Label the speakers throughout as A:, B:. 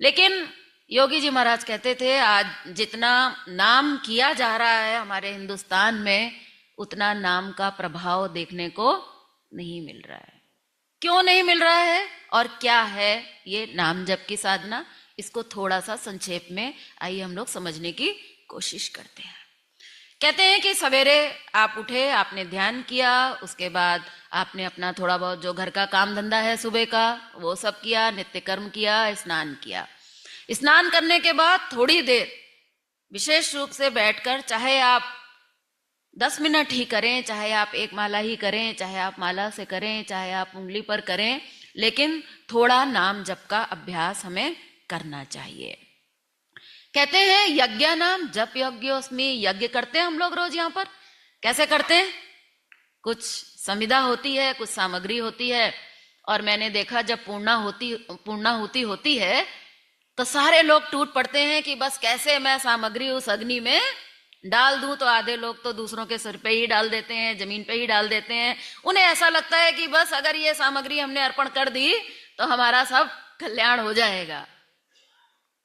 A: लेकिन योगी जी महाराज कहते थे आज जितना नाम किया जा रहा है हमारे हिंदुस्तान में, उतना नाम का प्रभाव देखने को नहीं मिल रहा है। क्यों नहीं मिल रहा है और क्या है ये नाम जप की साधना, इसको थोड़ा सा संक्षेप में आइए हम लोग समझने की कोशिश करते हैं। कहते हैं कि सवेरे आप उठे, आपने ध्यान किया, उसके बाद आपने अपना थोड़ा बहुत जो घर का काम धंधा है सुबह का वो सब किया, नित्य कर्म किया, स्नान किया। स्नान करने के बाद थोड़ी देर विशेष रूप से बैठकर, चाहे आप 10 मिनट ही करें, चाहे आप एक माला ही करें, चाहे आप माला से करें, चाहे आप उंगली पर करें, लेकिन थोड़ा नाम जप का अभ्यास हमें करना चाहिए। कहते हैं यज्ञ नाम जप यज्ञोस्मि, यज्ञ करते हैं हम लोग रोज यहाँ पर। कैसे करते हैं? कुछ संविदा होती है, कुछ सामग्री होती है, और मैंने देखा जब पूर्णाहुति होती है तो सारे लोग टूट पड़ते हैं कि बस कैसे मैं सामग्री उस अग्नि में डाल दूं। तो आधे लोग तो दूसरों के सिर पे ही डाल देते हैं, जमीन पे ही डाल देते हैं। उन्हें ऐसा लगता है कि बस अगर ये सामग्री हमने अर्पण कर दी तो हमारा सब कल्याण हो जाएगा।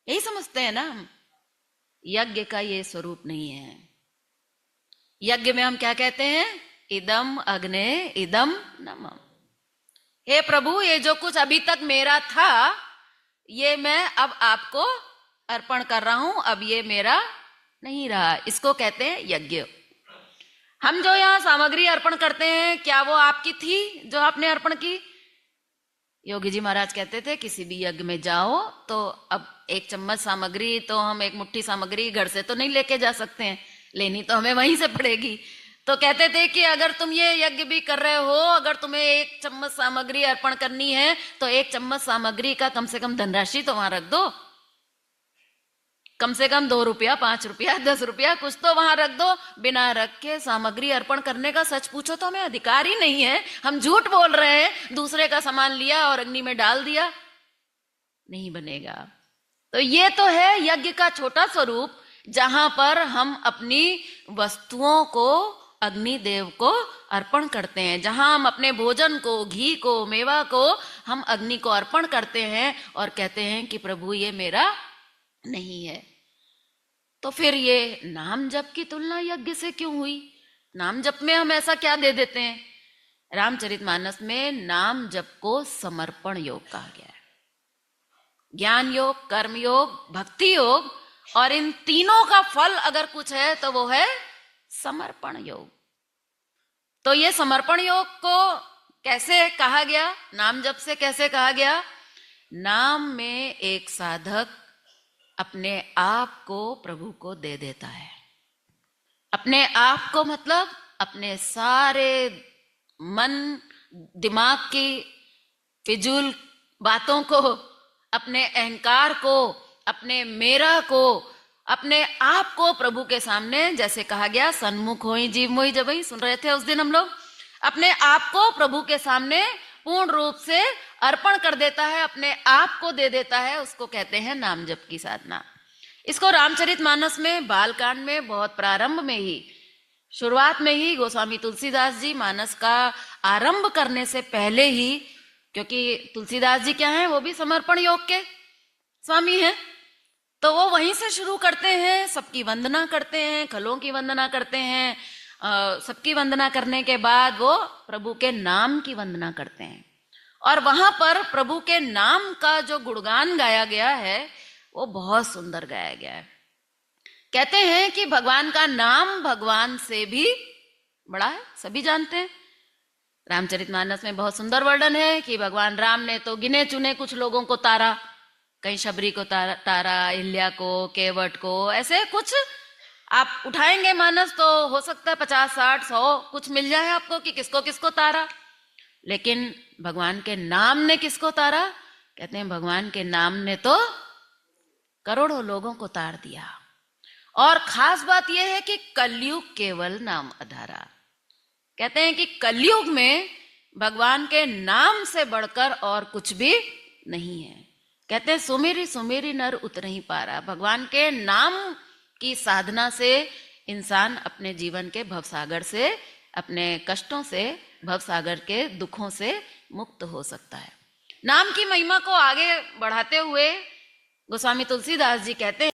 A: यही समझते हैं ना हम। यज्ञ का ये स्वरूप नहीं है। यज्ञ में हम क्या कहते हैं? इदम अग्ने इदम नमः। हे प्रभु, ये जो कुछ अभी तक मेरा था ये मैं अब आपको अर्पण कर रहा हूं, अब ये मेरा नहीं रहा। इसको कहते हैं यज्ञ। हम जो यहाँ सामग्री अर्पण करते हैं, क्या वो आपकी थी जो आपने अर्पण की? योगी जी महाराज कहते थे किसी भी यज्ञ में जाओ तो अब 1 चम्मच सामग्री, तो हम 1 मुट्ठी सामग्री घर से तो नहीं लेके जा सकते हैं, लेनी तो हमें वहीं से पड़ेगी। तो कहते थे कि अगर तुम ये यज्ञ भी कर रहे हो, अगर तुम्हें 1 चम्मच सामग्री अर्पण करनी है तो 1 चम्मच सामग्री का कम से कम धनराशि तो वहां रख दो। कम से कम 2 रुपया, 5 रुपया, 10 रुपया कुछ तो वहां रख दो। बिना रख के सामग्री अर्पण करने का सच पूछो तो हमें अधिकार ही नहीं है। हम झूठ बोल रहे हैं, दूसरे का सामान लिया और अग्नि में डाल दिया, नहीं बनेगा। तो ये तो है यज्ञ का छोटा स्वरूप, जहां पर हम अपनी वस्तुओं को अग्निदेव को अर्पण करते हैं, जहां हम अपने भोजन को, घी को, मेवा को हम अग्नि को अर्पण करते हैं और कहते हैं कि प्रभु ये मेरा नहीं है। तो फिर ये नाम जप की तुलना यज्ञ से क्यों हुई? नाम जप में हम ऐसा क्या दे देते हैं? रामचरितमानस में नाम जप को समर्पण योग कहा गया है। ज्ञान योग, कर्म योग, भक्ति योग, और इन तीनों का फल अगर कुछ है तो वो है समर्पण योग। तो ये समर्पण योग को कैसे कहा गया? नाम जप से कैसे कहा गया? नाम में एक साधक अपने आप को प्रभु को दे देता है। अपने आप को मतलब अपने सारे मन दिमाग की फिजूल बातों को, अपने अहंकार को, अपने मेरा को, अपने आप को प्रभु के सामने, जैसे कहा गया सन्मुख होई जीव मोहि जबई, सुन रहे थे उस दिन हम लोग, अपने आप को प्रभु के सामने पूर्ण रूप से अर्पण कर देता है, अपने आप को दे देता है। उसको कहते हैं नाम जप की साधना। इसको रामचरितमानस में बालकांड में बहुत प्रारंभ में ही, शुरुआत में ही गोस्वामी तुलसीदास जी मानस का आरंभ करने से पहले ही, क्योंकि तुलसीदास जी क्या हैं? वो भी समर्पण योग के स्वामी हैं, तो वो वहीं से शुरू करते हैं। सबकी वंदना करते हैं, खलों की वंदना करते हैं, सबकी वंदना करने के बाद वो प्रभु के नाम की वंदना करते हैं। और वहां पर प्रभु के नाम का जो गुणगान गाया गया है वो बहुत सुंदर गाया गया है। कहते हैं कि भगवान का नाम भगवान से भी बड़ा है, सभी जानते हैं। रामचरितमानस में बहुत सुंदर वर्णन है कि भगवान राम ने तो गिने चुने कुछ लोगों को तारा, कहीं शबरी को तारा, अहिल्या को, केवट को, ऐसे कुछ आप उठाएंगे मानस तो हो सकता है 50, 60, 100 कुछ मिल जाए आपको कि किसको किसको तारा। लेकिन भगवान के नाम ने किसको तारा? कहते हैं भगवान के नाम ने तो करोड़ों लोगों को तार दिया। और खास बात यह है कि कलयुग केवल नाम आधारा। कहते हैं कि कलयुग में भगवान के नाम से बढ़कर और कुछ भी नहीं है। कहते हैं सुमेरी सुमेरी नर उतरहि पारा। भगवान के नाम की साधना से इंसान अपने जीवन के भवसागर से, अपने कष्टों से, भवसागर के दुखों से मुक्त हो सकता है। नाम की महिमा को आगे बढ़ाते हुए गोस्वामी तुलसीदास जी कहते हैं